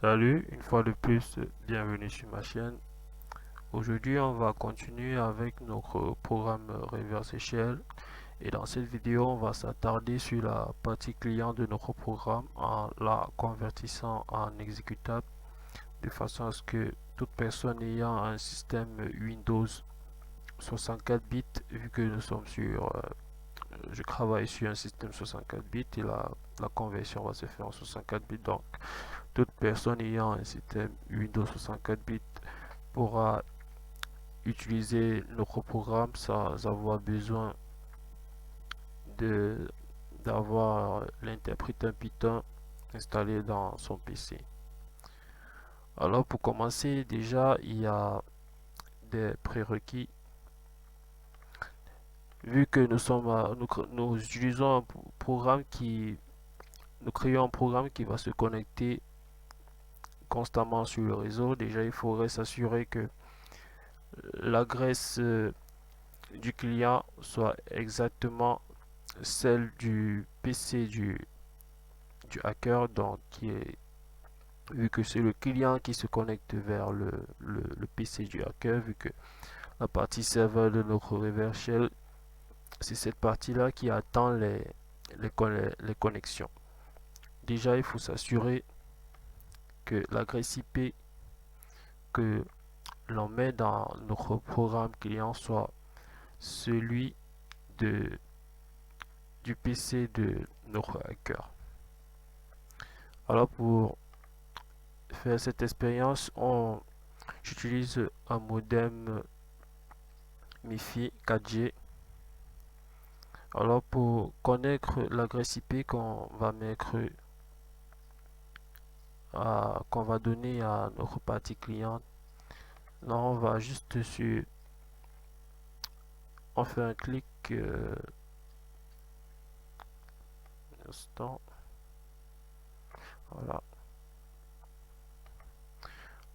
Salut, une fois de plus, bienvenue sur ma chaîne. Aujourd'hui, on va continuer avec notre programme Reverse Shell. Et dans cette vidéo, on va s'attarder sur la partie client de notre programme en la convertissant en exécutable de façon à ce que toute personne ayant un système Windows 64 bits, vu que nous sommes je travaille sur un système 64 bits et la conversion va se faire en 64 bits. Donc, toute personne ayant un système Windows 64 bits pourra utiliser notre programme sans avoir besoin de d'avoir l'interpréteur Python installé dans son PC. Alors pour commencer, déjà il y a des prérequis. Vu que nous utilisons un programme nous créons un programme qui va se connecter constamment sur le réseau. Déjà il faudrait s'assurer que l'adresse du client soit exactement celle du PC du hacker, donc vu que c'est le client qui se connecte vers le PC du hacker, vu que la partie serveur de notre reverse shell, c'est cette partie-là qui attend les connexions. Déjà, il faut s'assurer que l'adresse IP que l'on met dans notre programme client soit celui de, du PC de notre hacker. Alors pour faire cette expérience, j'utilise un modem MiFi 4G. Alors pour connaître l'adresse IP qu'on va donner à notre partie client, là on va juste sur, on fait un clic, un instant, voilà,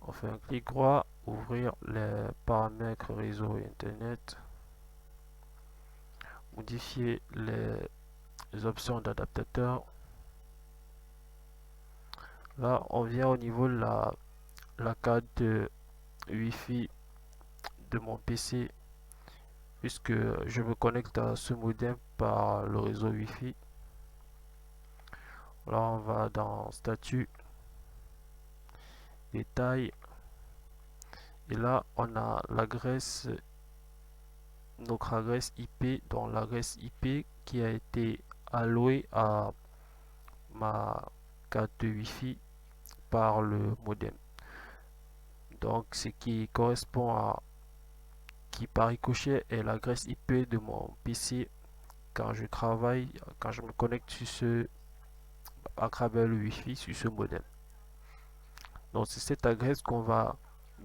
on fait un clic droit, ouvrir les paramètres réseau et internet, modifier les options d'adaptateur. Là on vient au niveau de la carte de Wi-Fi de mon PC, puisque je me connecte à ce modem par le réseau Wi-Fi. Là, on va dans statut, détails, et là, on a notre adresse IP, donc l'adresse IP qui a été allouée à ma carte de Wi-Fi par le modem. Donc, ce qui correspond qui par ricochet est l'adresse IP de mon PC quand je travaille, quand je me connecte à travers le Wi-Fi sur ce modem. Donc c'est cette adresse qu'on va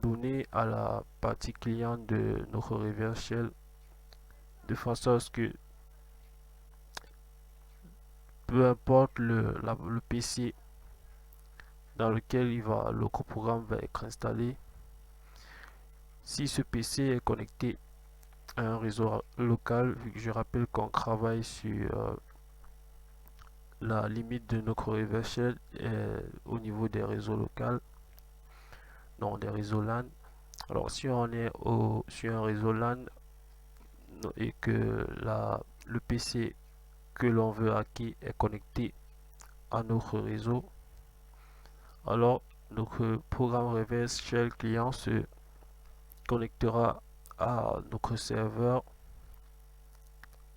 donner à la partie client de notre reverse shell de façon à ce que peu importe le PC dans lequel le programme va être installé, si ce PC est connecté à un réseau local, vu que je rappelle qu'on travaille sur la limite de notre reverse shell au niveau des réseaux locaux, non des réseaux LAN. Alors si on est sur un réseau LAN et que le PC que l'on veut hacker est connecté à notre réseau, alors notre programme reverse shell client se connectera à notre serveur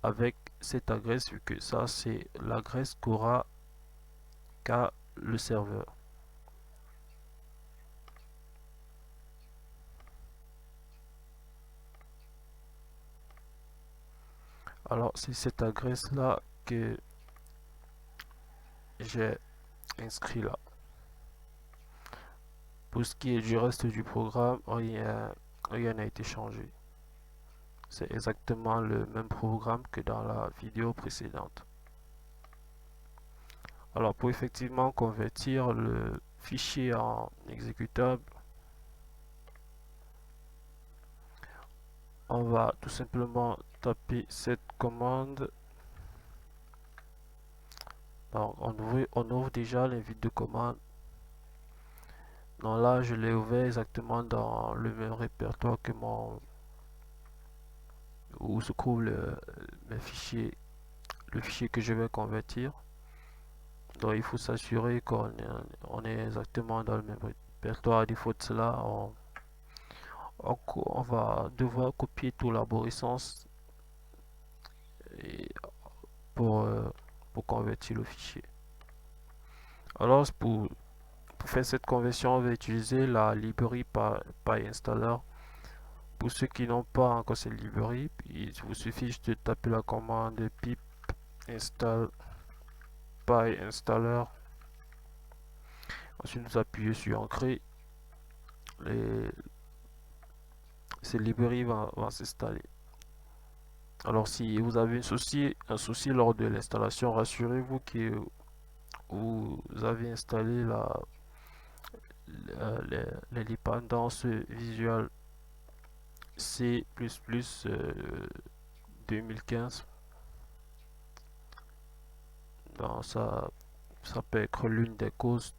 avec cette adresse, vu que ça c'est l'adresse qu'a le serveur. Alors c'est cette adresse là que j'ai inscrit là. Pour ce qui est du reste du programme, rien n'a été changé. C'est exactement le même programme que dans la vidéo précédente. Alors pour effectivement convertir le fichier en exécutable, on va tout simplement taper cette commande. Alors on ouvre déjà l'invite de commande Donc là, je l'ai ouvert exactement dans le même répertoire que où se trouve mes fichiers, le fichier que je vais convertir. Donc il faut s'assurer on est exactement dans le même répertoire. À défaut de cela, on va devoir copier tout l'arborescence et pour, euh, pour convertir le fichier. Alors pour faire cette conversion, on va utiliser la librairie PyInstaller. Pour ceux qui n'ont pas encore cette librairie, il vous suffit juste de taper la commande pip install PyInstaller. Ensuite, vous appuyez sur Entrée. Cette librairie va s'installer. Alors, si vous avez un souci lors de l'installation, rassurez-vous que vous avez installé les dépendances Visual C++ 2015. Donc, ça peut être l'une des causes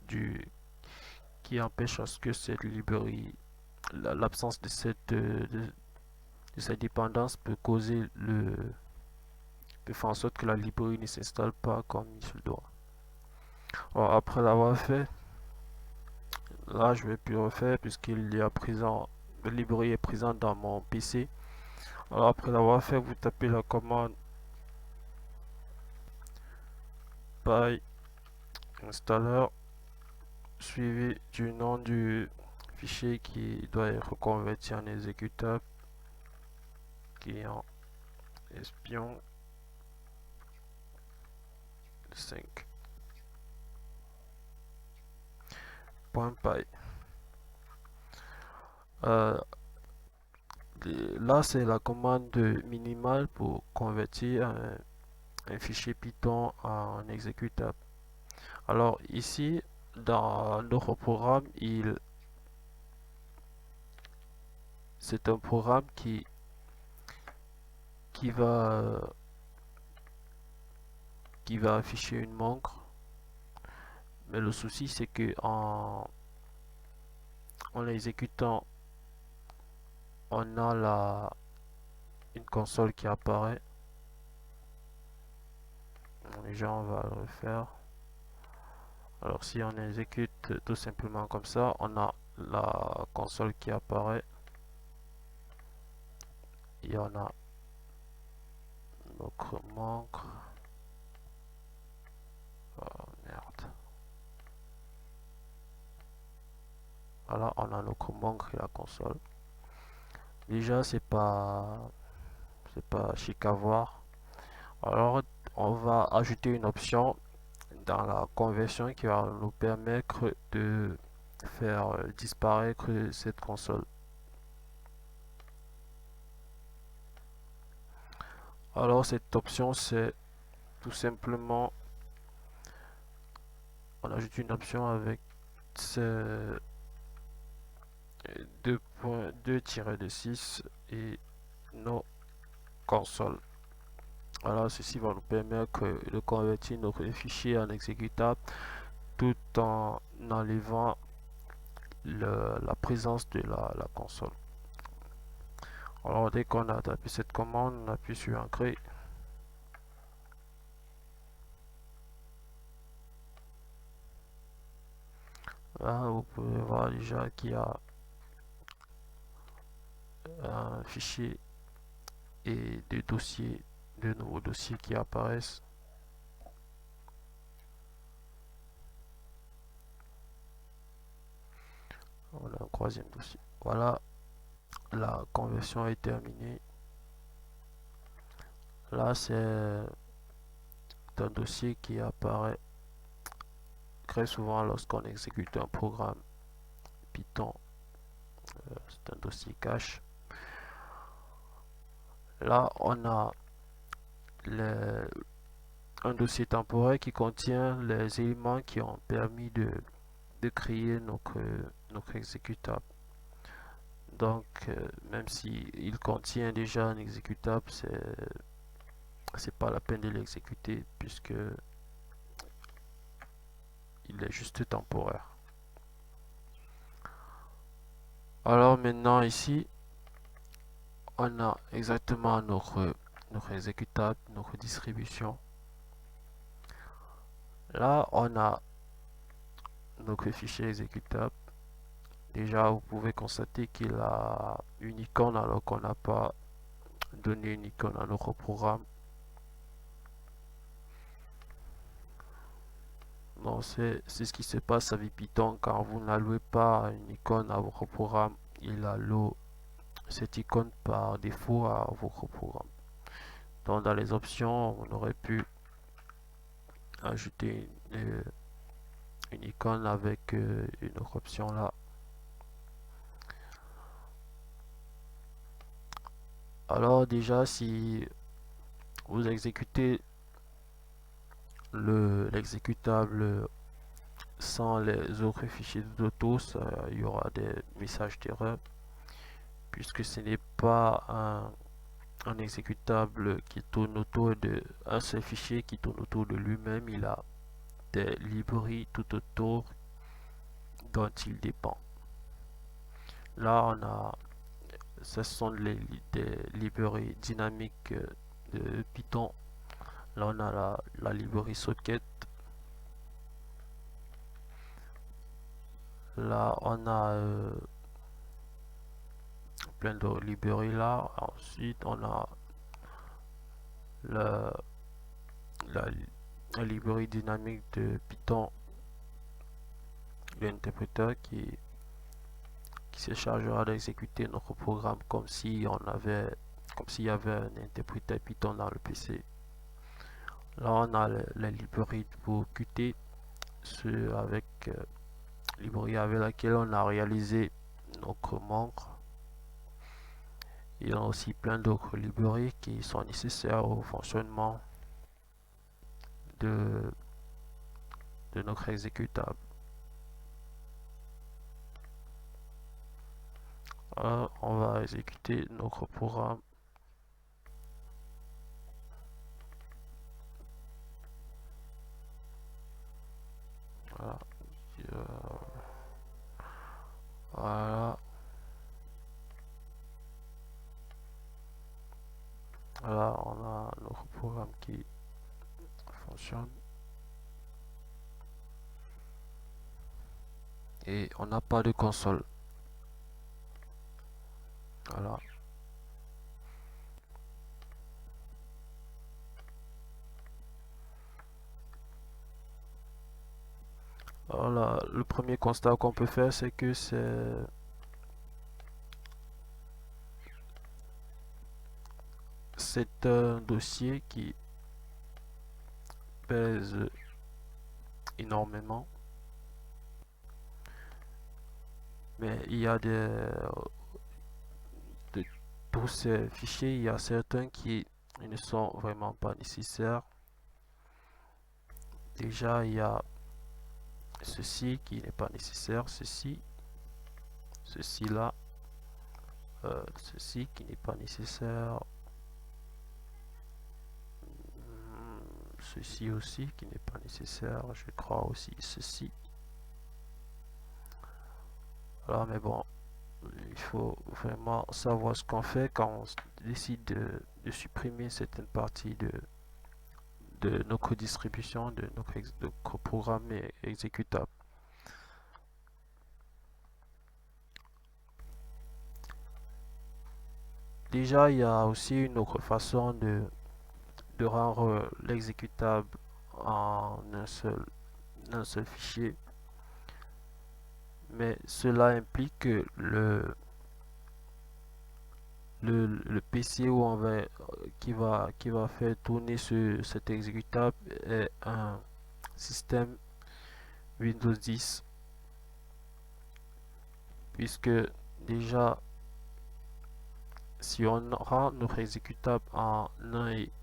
qui empêche à ce que cette librairie, l'absence de cette dépendance peut peut faire en sorte que la librairie ne s'installe pas comme il se doit. Alors, après l'avoir fait, là je vais plus refaire puisqu'il y a présent, la librairie est présente dans mon PC. Alors après l'avoir fait, vous tapez la commande py installer suivi du nom du fichier qui doit être converti en exécutable qui est en espion 5.py. Euh, Là, c'est la commande minimale pour convertir un fichier Python en exécutable. Alors ici, dans notre programme, c'est un programme qui va, qui va afficher une montre. Mais le souci, c'est que en l'exécutant, on a une console qui apparaît. Déjà, on va le refaire. Alors si on exécute tout simplement comme ça, on a la console qui apparaît. Et on a notre montre. Oh merde. Voilà, on a notre montre et la console. Déjà, c'est pas chic à voir. Alors, on va ajouter une option dans la conversion qui va nous permettre de faire disparaître cette console. Alors, cette option, c'est tout simplement, on ajoute une option avec ce 2.2-6 et nos consoles. Alors, ceci va nous permettre de convertir notre fichier en exécutable tout en enlevant la présence de la console. Alors, dès qu'on a tapé cette commande, on appuie sur Entrée. Là, vous pouvez voir déjà qu'il y a un fichier et des dossiers, de nouveaux dossiers qui apparaissent. On a un troisième dossier. Voilà, la conversion est terminée. Là, c'est un dossier qui apparaît très souvent lorsqu'on exécute un programme Python. C'est un dossier cache. Là, on a un dossier temporaire qui contient les éléments qui ont permis de créer notre exécutable. Donc, même s'il contient déjà un exécutable, c'est pas la peine de l'exécuter puisque il est juste temporaire. Alors maintenant ici, on a exactement notre exécutable, notre distribution. Là, on a notre fichier exécutable. Déjà, vous pouvez constater qu'il a une icône alors qu'on n'a pas donné une icône à notre programme. Donc, c'est ce qui se passe avec Python quand vous n'allouez pas une icône à votre programme. Il alloue cette icône par défaut à votre programme. Donc, dans les options, on aurait pu ajouter une icône avec une autre option là. Alors déjà, si vous exécutez l'exécutable sans les autres fichiers d'auto, il y aura des messages d'erreur puisque ce n'est pas un exécutable qui tourne autour de un seul fichier qui tourne autour de lui-même. Il a des librairies tout autour dont il dépend. Là, ce sont des librairies dynamiques de Python. Là, on a la librairie socket. Là, on a plein de librairies là. Ensuite, on a la, la, la librairie dynamique de Python, l'interpréteur qui se chargera d'exécuter notre programme comme si comme s'il y avait un interpréteur Python dans le PC. Là, on a la librairie pour Qt, avec librairie avec laquelle on a réalisé notre montre. Il y a aussi plein d'autres librairies qui sont nécessaires au fonctionnement de, de notre exécutable. Alors, on va exécuter notre programme. Voilà. Voilà. Voilà, on a notre programme qui fonctionne. Et on n'a pas de console. Voilà. Alors là, le premier constat qu'on peut faire, c'est que c'est un dossier qui pèse énormément. Mais il y a de tous ces fichiers, il y a certains qui ne sont vraiment pas nécessaires. Déjà, il y a ceci qui n'est pas nécessaire, ceci là, ceci qui n'est pas nécessaire, ceci aussi qui n'est pas nécessaire, je crois aussi ceci. Voilà, mais bon, il faut vraiment savoir ce qu'on fait quand on décide de supprimer certaines parties de notre distribution, de notre programme exécutable. Déjà, il y a aussi une autre façon de rendre l'exécutable en un seul fichier. Mais cela implique que le PC où qui va faire tourner cet exécutable est un système Windows 10, puisque déjà si on rend notre exécutable en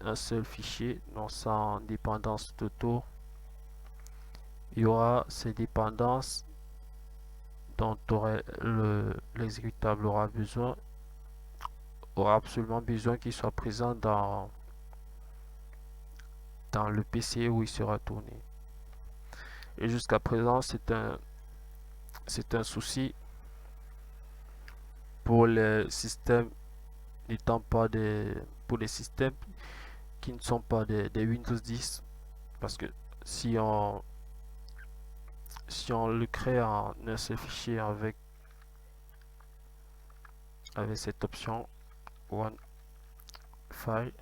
un seul fichier, non sans dépendance d'auto, il y aura ces dépendances dont l'exécutable aura absolument besoin qu'il soit présent dans le PC où il sera tourné. Et jusqu'à présent, c'est un souci pour les systèmes n'étant pas pour les systèmes qui ne sont pas des Windows 10, parce que si on si on le crée en un seul fichier avec cette option One File,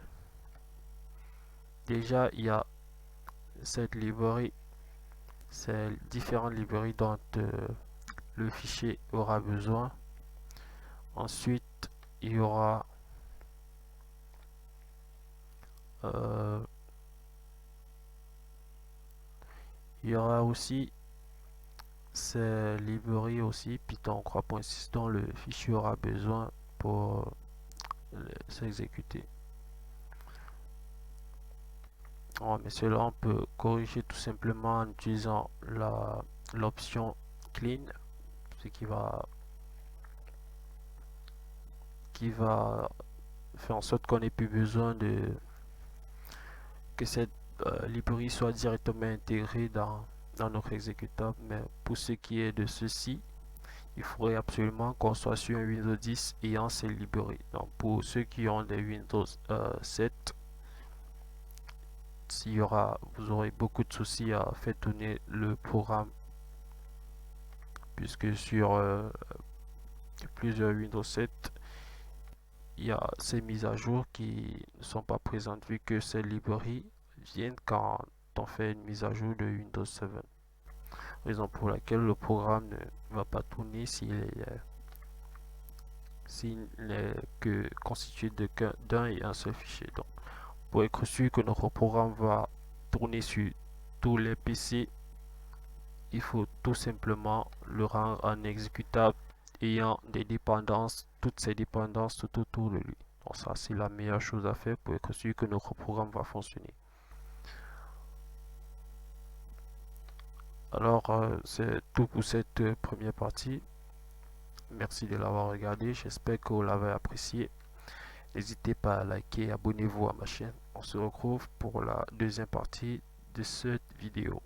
déjà il y a cette librairie, ces différentes librairies dont le fichier aura besoin. Ensuite, il y aura euh, aussi ces librairies aussi Python 3.6 dont le fichier aura besoin pour s'exécuter. Mais cela, on peut corriger tout simplement en utilisant l'option clean, ce qui va faire en sorte qu'on n'ait plus besoin que cette librairie soit directement intégrée dans notre exécutable. Mais pour ce qui est de ceci, il faudrait absolument qu'on soit sur un Windows 10 ayant ces librairies. Donc pour ceux qui ont des Windows 7, vous aurez beaucoup de soucis à faire tourner le programme, puisque sur plusieurs Windows 7, il y a ces mises à jour qui ne sont pas présentes vu que ces librairies viennent quand on fait une mise à jour de Windows 7. Raison pour laquelle le programme ne va pas tourner s'il n'est que constitué d'un et un seul fichier. Donc, pour être sûr que notre programme va tourner sur tous les PC, il faut tout simplement le rendre en exécutable ayant des dépendances, toutes ces dépendances tout autour de lui. Donc ça, c'est la meilleure chose à faire pour être sûr que notre programme va fonctionner. Alors, c'est tout pour cette première partie. Merci de l'avoir regardé. J'espère que vous l'avez apprécié. N'hésitez pas à liker et abonnez-vous à ma chaîne. On se retrouve pour la deuxième partie de cette vidéo.